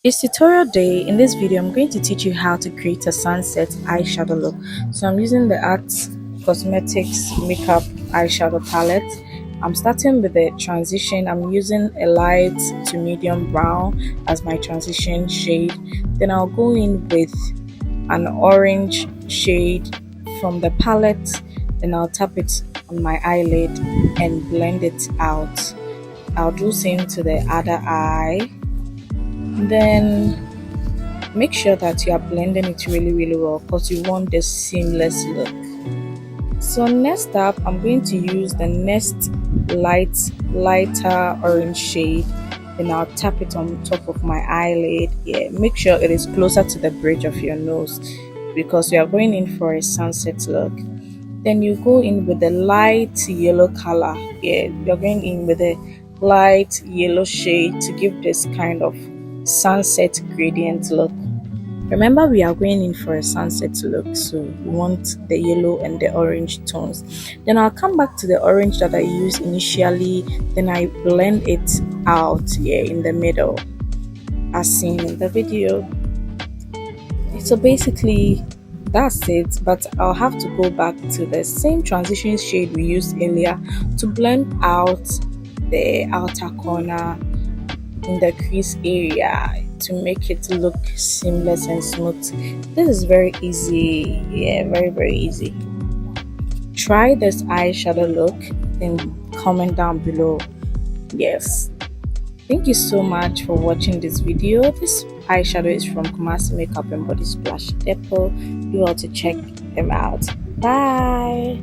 It's tutorial day. In this video, I'm going to teach you how to create a sunset eyeshadow look. So I'm using the Art Cosmetics Makeup Eyeshadow Palette. I'm starting with the transition. I'm using a light to medium brown as my transition shade. Then I'll go in with an orange shade from the palette. Then I'll tap it on my eyelid and blend it out. I'll do same to the other eye. Then make sure that you are blending it really well because you want this seamless look. So next up, I'm going to use the next lighter orange shade. Then I'll tap it on top of my eyelid. Yeah, make sure it is closer to the bridge of your nose because we are going in for a sunset look. Then you go in with the light yellow color. Yeah, you're going in with a light yellow shade to give this kind of sunset gradient look. Remember, we are going in for a sunset look, so we want the yellow and the orange tones. Then I'll come back to the orange that I used initially. Then I blend it out here in the middle as seen in the video. So basically that's it, but I'll have to go back to the same transition shade we used earlier to blend out the outer corner in the crease area to make it look seamless and smooth. This is very easy. Yeah, very easy. Try this eyeshadow look and comment down below. Yes, thank you so much for watching this video. This eyeshadow is from Kumasi Makeup and Body Splash Depot. You ought to check them out. Bye.